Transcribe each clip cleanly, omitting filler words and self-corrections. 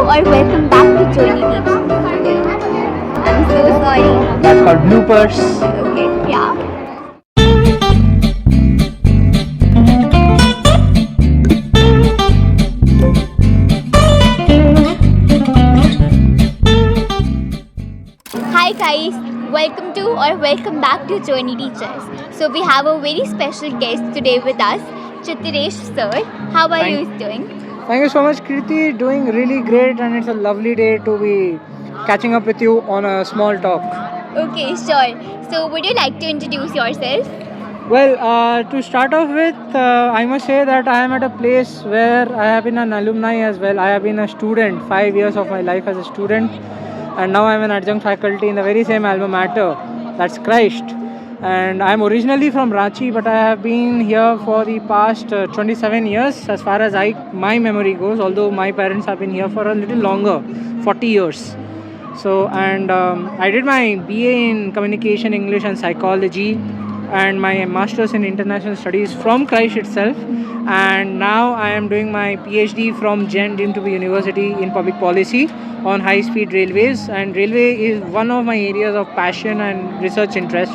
or welcome back to Journey Teachers. I'm so sorry. That's called bloopers. Okay, yeah. Hi guys, welcome back to Journey Teachers. So we have a very special guest today with us, CHITRESH sir. How are you doing? Thank you so much, Kriti. Doing really great, and it's a lovely day to be catching up with you on a small talk. Okay, sure. So would you like to introduce yourself? Well, to start off with, I must say that I am at a place where I have been an alumni as well. I have been a student, 5 years of my life as a student, and now I'm an adjunct faculty in the very same alma mater, that's Christ. And I'm originally from Ranchi, but I have been here for the past 27 years, as far as my memory goes. Although my parents have been here for a little longer, 40 years. So, and I did my BA in Communication, English, and Psychology, and my Masters in International Studies from Christ itself. And now I am doing my PhD from Gen Deemed to be University in Public Policy on high-speed railways. And railway is one of my areas of passion and research interest.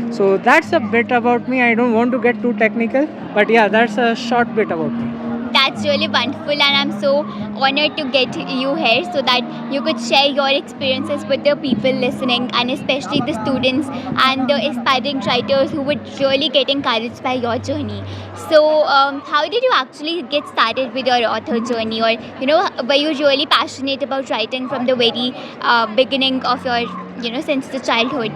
So that's a bit about me. I don't want to get too technical, but yeah, that's a short bit about me. That's really wonderful, and I'm so honored to get you here so that you could share your experiences with the people listening, and especially the students and the aspiring writers who would really get encouraged by your journey. So, how did you actually get started with your author journey, or were you really passionate about writing from the very beginning of your, since the childhood?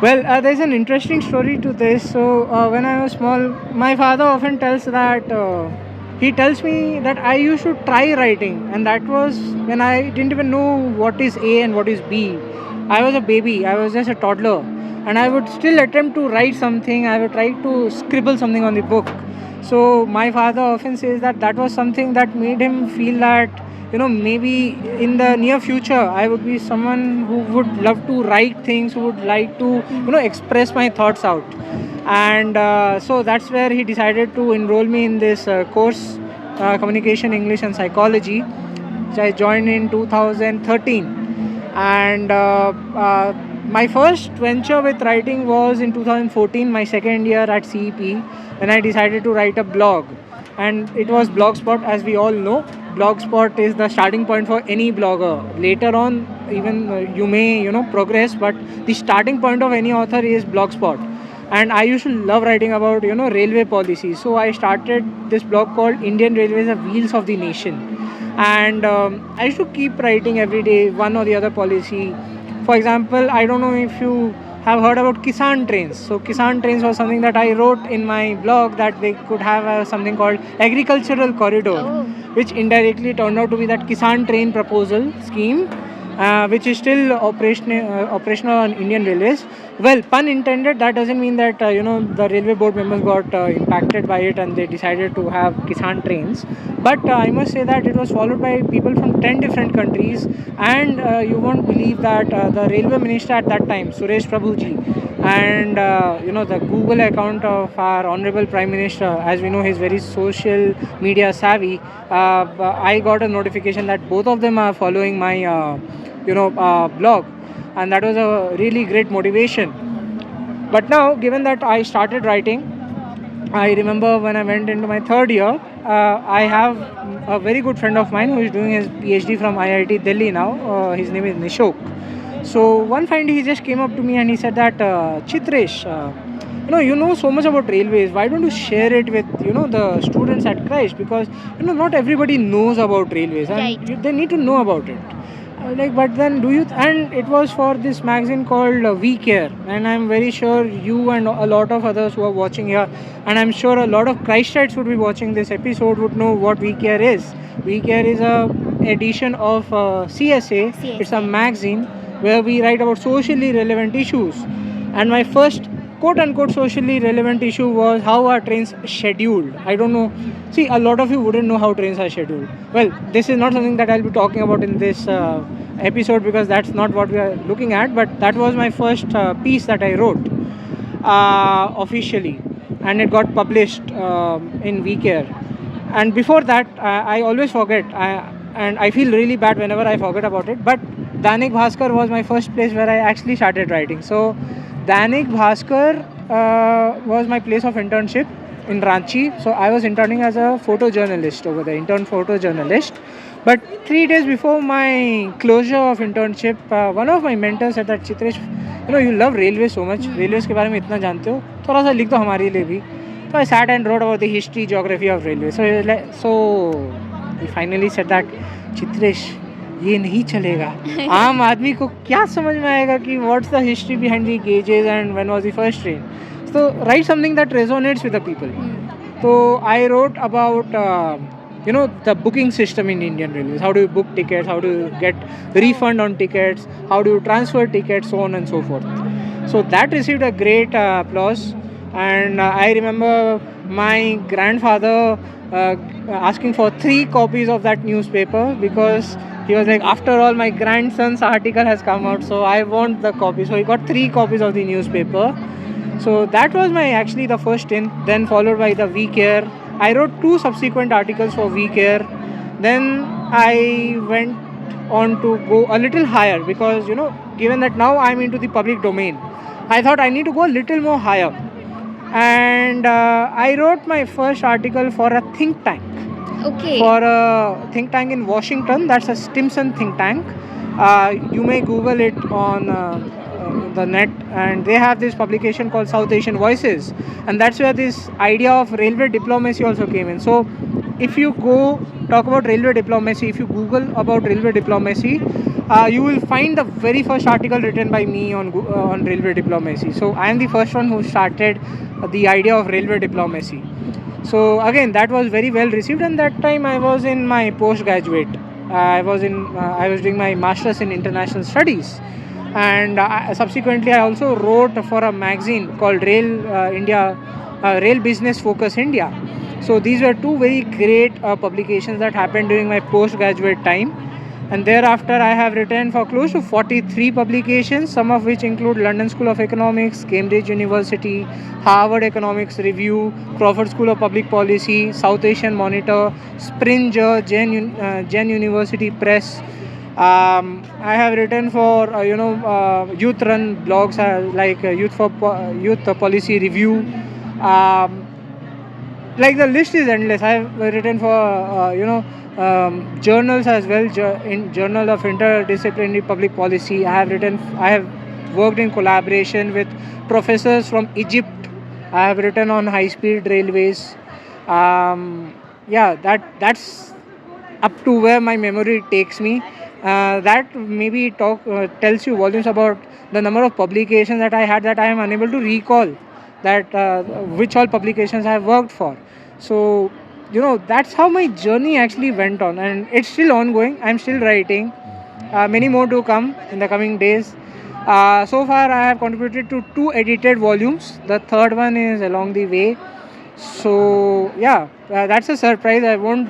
Well, there's an interesting story to this. So, when I was small, my father often tells that he tells me that I used to try writing, and that was when I didn't even know what is A and what is B. I was a baby, I was just a toddler, and I would still attempt to write something, I would try to scribble something on the book. So, my father often says that that was something that made him feel that maybe in the near future I would be someone who would love to write things, who would like to express my thoughts out. And so that's where he decided to enroll me in this course, Communication, English, and Psychology, which I joined in 2013. And my first venture with writing was in 2014, my second year at CEP, when I decided to write a blog. And it was Blogspot, as we all know. Blogspot is the starting point for any blogger. Later on, even you may progress, but the starting point of any author is Blogspot. And I used to love writing about railway policy. So I started this blog called Indian Railways, the Wheels of the Nation. And I used to keep writing every day one or the other policy. For example, I don't know if you have heard about Kisan trains. So Kisan trains was something that I wrote in my blog, that they could have something called agricultural corridor, which indirectly turned out to be that Kisan train proposal scheme, which is still operational on Indian railways. Well, pun intended. That doesn't mean that the railway board members got impacted by it and they decided to have Kisan trains. But I must say that it was followed by people from 10 different countries, and you won't believe that the railway minister at that time, Suresh Prabhuji, and the Google account of our honorable Prime Minister, as we know he's very social media savvy. I got a notification that both of them are following my blog, and that was a really great motivation. But now, given that I started writing, I remember when I went into my third year, I have a very good friend of mine who is doing his PhD from IIT Delhi now. His name is Nishok. So one fine day he just came up to me and he said that CHITRESH, you know so much about railways. Why don't you share it with the students at Christ? Because not everybody knows about railways, and Right. they need to know about it. But then do you? And it was for this magazine called We Care, and I'm very sure you and a lot of others who are watching here, and I'm sure a lot of Christites would be watching this episode, would know what We Care is. We Care is a edition of CSA. CSA. It's a magazine where we write about socially relevant issues. And my first quote-unquote socially relevant issue was how are trains scheduled. I don't know. See, a lot of you wouldn't know how trains are scheduled. Well, this is not something that I'll be talking about in this episode, because that's not what we are looking at. But that was my first piece that I wrote officially, and it got published in We Care. And before that, I always forget. and I feel really bad whenever I forget about it. But Danik Bhaskar was my first place where I actually started writing. So Danik Bhaskar was my place of internship in Ranchi. So I was interning as a photojournalist over there, intern photojournalist. But 3 days before my closure of internship, one of my mentors said that Chitresh, you love railway so much. Railways के बारे में इतना जानते हो, थोड़ा सा लिख दो हमारे लिए भी. So I sat and wrote about the history, geography of railway. So he finally said that Chitresh, ये नहीं चलेगा. आम आदमी को क्या समझ में आएगा कि what's the history behind the gauges and when was the first train. So write something that resonates with the people. So I wrote about the booking system in Indian Railways. How do you book tickets? How do you get refund on tickets? How do you transfer tickets? So on and so forth. So that received a great applause. And I remember my grandfather asking for 3 copies of that newspaper because he was like, after all, my grandson's article has come out, so I want the copy. So he got 3 copies of the newspaper. So that was actually the first stint, then followed by the We Care. I wrote 2 subsequent articles for We Care. Then I went on to go a little higher because, given that now I'm into the public domain, I thought I need to go a little more higher. And I wrote my first article for a think tank. Okay. For a think tank in Washington, that's a Stimson think tank. You may Google it on the net, and they have this publication called South Asian Voices, and that's where this idea of railway diplomacy also came in. So if you go talk about railway diplomacy, if you Google about railway diplomacy, you will find the very first article written by me on railway diplomacy. So I am the first one who started the idea of railway diplomacy. So again, that was very well received, and that time I was in my postgraduate. I was doing my masters in international studies, and subsequently I also wrote for a magazine called Rail Business Focus India. So these were 2 very great publications that happened during my postgraduate time. And thereafter I have written for close to 43 publications, some of which include London School of Economics, Cambridge University, Harvard Economics Review, Crawford School of Public Policy, South Asian Monitor, Springer, Gen University Press. I have written for youth-run blogs like Youth Policy Review. Like the list is endless. I have written for journals as well, in Journal of Interdisciplinary Public Policy. I have worked in collaboration with professors from Egypt. I have written on high-speed railways. That's up to where my memory takes me. That maybe tells you volumes about the number of publications that I had, that I am unable to recall that which all publications I have worked for. So that's how my journey actually went on, and it's still ongoing. I'm still writing, many more to come in the coming days. So far I have contributed to 2 edited volumes. The third one is along the way. So that's a surprise. I won't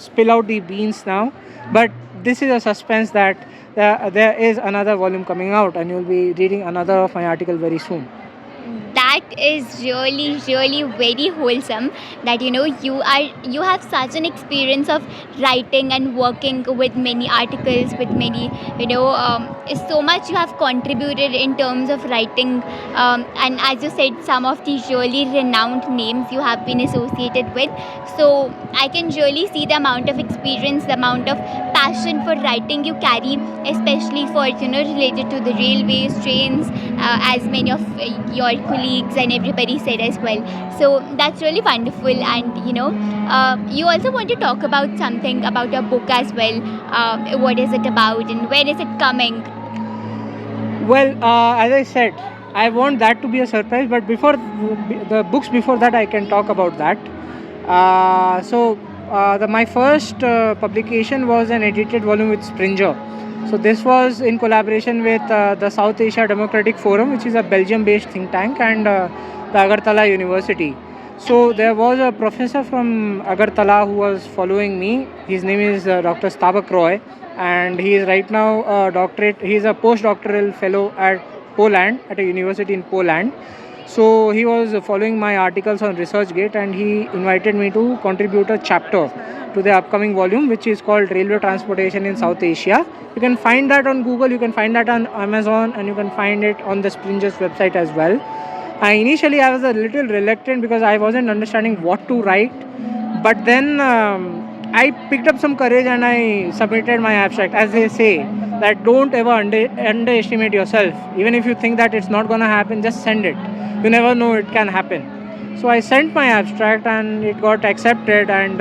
spill out the beans now, but this is a suspense that there is another volume coming out, and you'll be reading another of my article very soon. That is really very wholesome, that you have such an experience of writing and working with many articles, with many so much you have contributed in terms of writing, and as you said, some of these really renowned names you have been associated with. So I can really see the amount of experience, the amount of passion for writing you carry, especially for related to the railways, trains, as many of your colleagues and everybody said as well. So that's really wonderful. And you also want to talk about something about your book as well. What is it about and when is it coming? Well, as I said, I want that to be a surprise, but before the books before that, I can talk about that. My first publication was an edited volume with Springer. So this was in collaboration with the South Asia Democratic Forum, which is a Belgium-based think tank, and the Agartala University. So there was a professor from Agartala who was following me. His name is Dr. Stabak Roy, and he is right now he is a postdoctoral fellow at Poland, at a university in Poland. So he was following my articles on ResearchGate, and he invited me to contribute a chapter to the upcoming volume, which is called Railway Transportation in South Asia. You can find that on Google, you can find that on Amazon, and you can find it on the Springer's website as well. Initially, I was a little reluctant because I wasn't understanding what to write, but then I picked up some courage and I submitted my abstract. As they say, that don't ever underestimate yourself. Even if you think that it's not gonna happen, just send it. You never know, it can happen. So I sent my abstract and it got accepted, and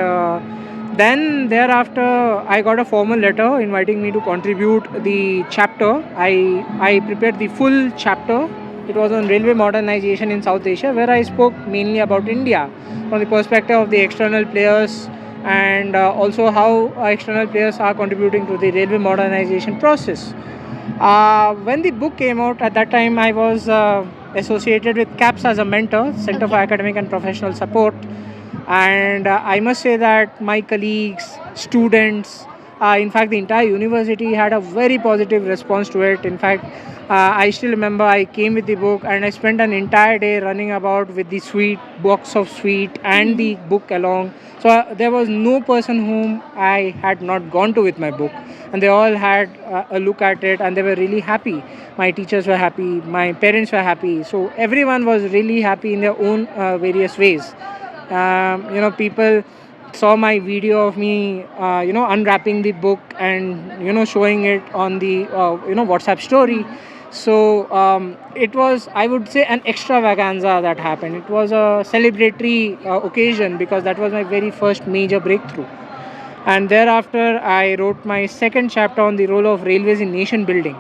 then thereafter I got a formal letter inviting me to contribute the chapter. I prepared the full chapter. It was on railway modernization in South Asia, where I spoke mainly about India from the perspective of the external players, and also how external players are contributing to the railway modernization process. When the book came out, at that time I was associated with CAPS as a mentor, Center for Okay. Academic and Professional Support, and I must say that my colleagues, students, in fact the entire university had a very positive response to it. In fact, I still remember I came with the book and I spent an entire day running about with the sweet box of sweet and the book along. So there was no person whom I had not gone to with my book, and they all had a look at it and they were really happy. My teachers were happy, my parents were happy, so everyone was really happy in their own various ways. People saw my video of me unwrapping the book and showing it on the WhatsApp story. So it was, I would say, an extravaganza that happened. It was a celebratory occasion because that was my very first major breakthrough. And thereafter I wrote my second chapter on the role of railways in nation building,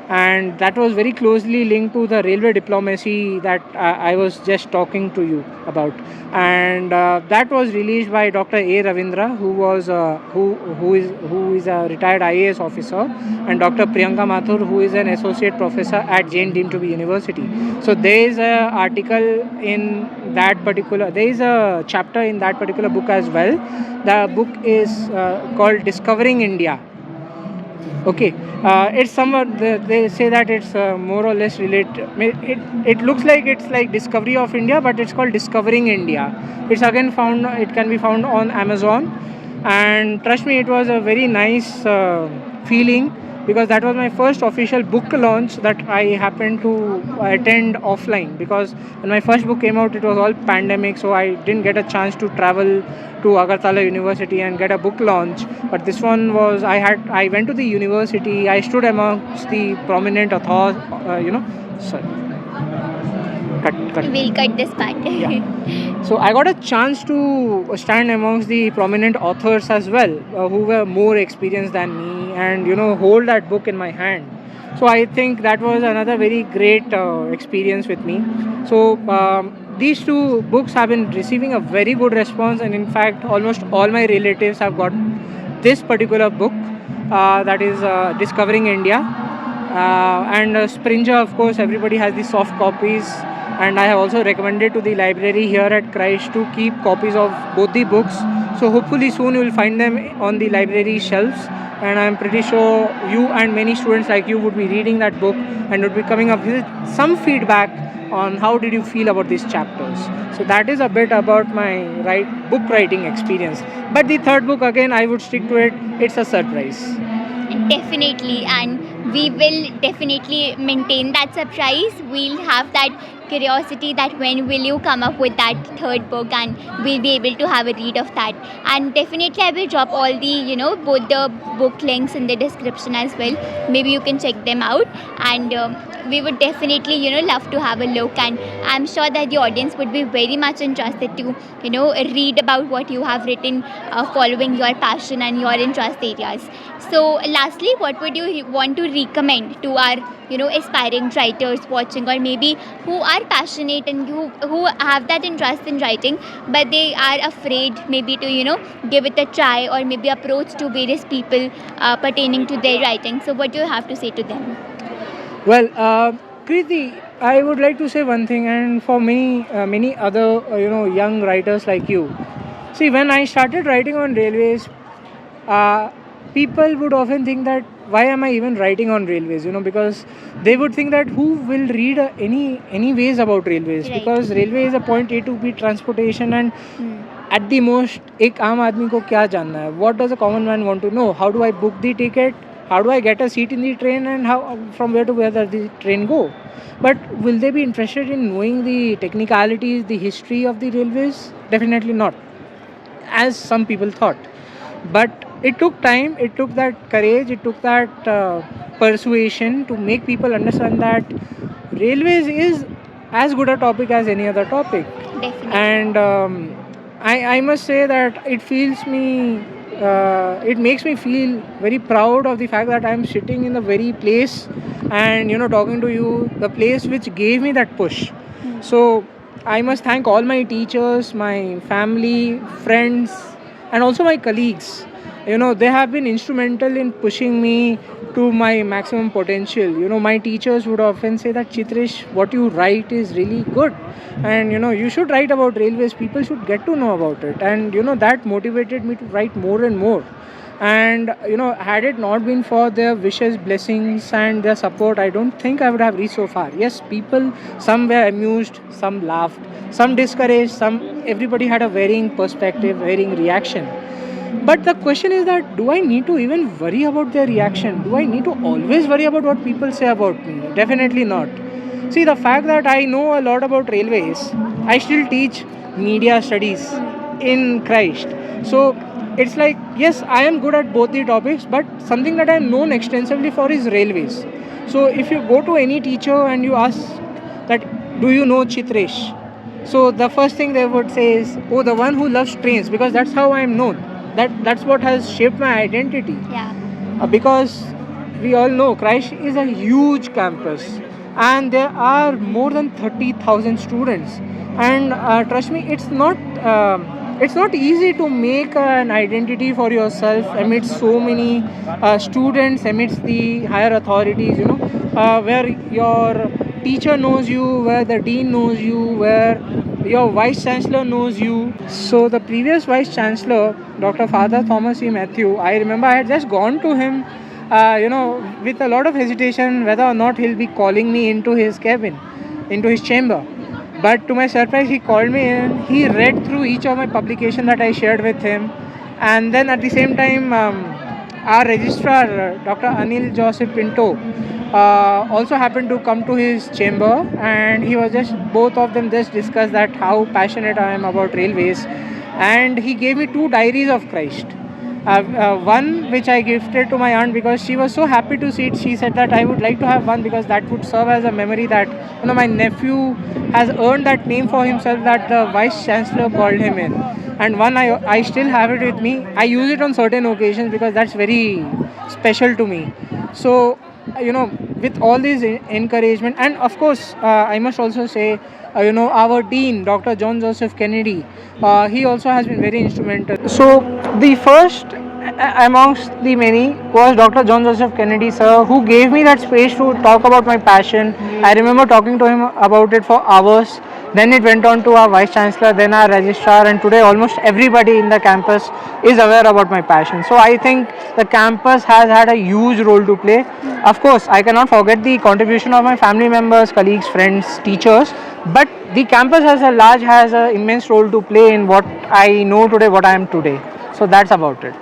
and that was very closely linked to the railway diplomacy that I was just talking to you about. And that was released by Dr. A. Ravindra, who is a retired IAS officer, and Dr. Priyanka Mathur, who is an associate professor at Jain Deemed to be University. So there is a article in that particular, there is a chapter in that particular book as well. The book is called Discovering India. Okay, it's somewhat, they say that it's more or less related. It looks like it's like Discovery of India, but it's called Discovering India. It's again found, it can be found on Amazon, and trust me, it was a very nice feeling because that was my first official book launch that I happened to attend offline, because when my first book came out it was all pandemic, so I didn't get a chance to travel to Agartala University and get a book launch. But this one was, I went to the university, I stood amongst the prominent authors, sorry, cut. We'll cut this part. Yeah. So I got a chance to stand amongst the prominent authors as well, who were more experienced than me, and hold that book in my hand. So I think that was another very great experience with me. So these two books have been receiving a very good response, and in fact almost all my relatives have got this particular book, that is Discovering India. And Springer, of course, everybody has the soft copies, and I have also recommended to the library here at Christ to keep copies of both the books. So hopefully soon you will find them on the library shelves, and I'm pretty sure you and many students like you would be reading that book and would be coming up with some feedback on how did you feel about these chapters. So that is a bit about my book writing experience. But the third book, again, I would stick to it. It's a surprise. Definitely, and we will definitely maintain that surprise. We'll have that curiosity that when will you come up with that third book, and we'll be able to have a read of that. And definitely I will drop all the both the book links in the description as well. Maybe you can check them out, and we would definitely love to have a look, and I'm sure that the audience would be very much interested to read about what you have written, following your passion and your interest areas. So lastly, what would you want to recommend to our aspiring writers watching, or maybe who are passionate and who have that interest in writing, but they are afraid maybe to give it a try, or maybe approach to various people pertaining to their writing? So what do you have to say to them? Well, Kriti, I would like to say one thing, and for many other young writers like you. See, when I started writing on railways, people would often think that why am I even writing on railways? Because they would think that who will read any ways about railways, Right. because railway is a point A to B transportation, and Hmm. at the most एक आम आदमी को क्या जानना है? What does a common man want to know? How do I book the ticket? How do I get a seat in the train, and how from where to where does the train go? But will they be interested in knowing the technicalities, the history of the railways? Definitely not, as some people thought. But it took time, it took that courage, it took that persuasion to make people understand that railways is as good a topic as any other topic. Definitely. And I must say that it makes me feel very proud of the fact that I'm sitting in the very place and talking to you, the place which gave me that push. So I must thank all my teachers, my family, friends, and also my colleagues. They have been instrumental in pushing me to my maximum potential. My teachers would often say that, Chitresh, what you write is really good, and you should write about railways. People should get to know about it, and that motivated me to write more and more. And had it not been for their wishes, blessings, and their support, I don't think I would have reached so far. Yes, people, some were amused, some laughed, some discouraged, everybody had a varying perspective, varying reaction. But the question is that, do I need to even worry about their reaction? Do I need to always worry about what people say about me? Definitely not. See, the fact that I know a lot about railways, I still teach media studies in Christ. So it's like, yes, I am good at both the topics, but something that I am known extensively for is railways. So if you go to any teacher and you ask that, do you know Chitresh? So the first thing they would say is, oh, the one who loves trains, because that's how I am known. That's what has shaped my identity. Yeah. Because we all know Christ is a huge campus, and there are more than 30,000 students. And trust me, it's not easy to make an identity for yourself amidst so many students, amidst the higher authorities. Where your teacher knows you, where the dean knows you, where your vice chancellor knows you. So the previous vice chancellor, Dr. Father Thomas E. Matthew, I remember I had just gone to him, with a lot of hesitation whether or not he'll be calling me into his cabin, into his chamber. But to my surprise, he called me in. He read through each of my publication that I shared with him, and then at the same time, our registrar, Dr. Anil Joseph Pinto, also happened to come to his chamber, and he was just both of them just discussed that how passionate I am about railways, and he gave me 2 diaries of Christ. One which I gifted to my aunt because she was so happy to see it. She said that I would like to have one because that would serve as a memory that my nephew has earned that name for himself, that the vice chancellor called him in. And one I still have it with me. I use it on certain occasions because that's very special to me. So with all this encouragement, and of course I must also say, our dean, Dr. John Joseph Kennedy, he also has been very instrumental. So the first amongst the many was Dr. John Joseph Kennedy, sir, who gave me that space to talk about my passion. I remember talking to him about it for hours. Then it went on to our vice chancellor, then our registrar, and today almost everybody in the campus is aware about my passion. So I think the campus has had a huge role to play. Of course, I cannot forget the contribution of my family members, colleagues, friends, teachers, but the campus as a large has an immense role to play in what I know today, what I am today. So that's about it.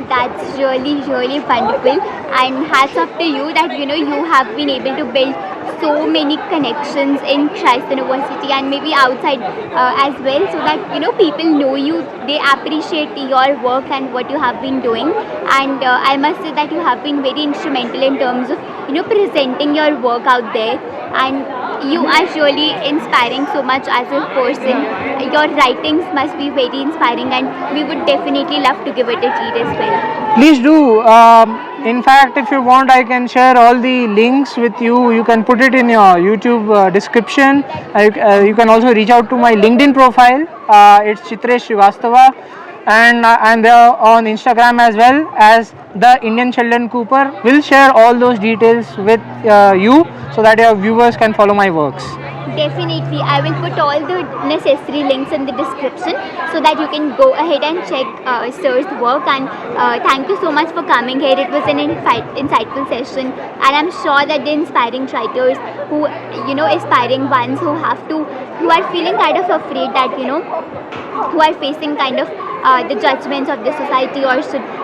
That's really, really wonderful, and hats off to you that you have been able to build so many connections in Christ University and maybe outside as well, so that people know you, they appreciate your work and what you have been doing. And I must say that you have been very instrumental in terms of presenting your work out there, and you are really inspiring so much as a person. Your writings must be very inspiring, and we would definitely love to give it a read as well. Please do. In fact, if you want, I can share all the links with you. You can put it in your YouTube description. You can also reach out to my LinkedIn profile. It's Chitresh Srivastava, and I'm there on Instagram as well as the Indian Sheldon Cooper. Will share all those details with you so that your viewers can follow my works. Definitely, I will put all the necessary links in the description so that you can go ahead and check Sir's work. And thank you so much for coming here. It was an insightful session, and I'm sure that the inspiring writers who, aspiring ones who are feeling kind of afraid that, who are facing kind of the judgments of the society, or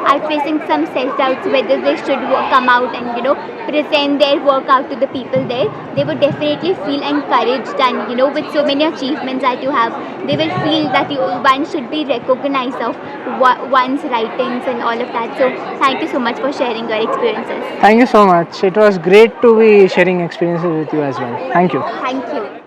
are facing some self-doubts whether they should come out and present their work out to the people there, they would definitely feel encouraged. And with so many achievements that you have, they will feel that one should be recognized of one's writings and all of that. So thank you so much for sharing your experiences. Thank you so much. It was great to be sharing experiences with you as well. Thank you. Thank you.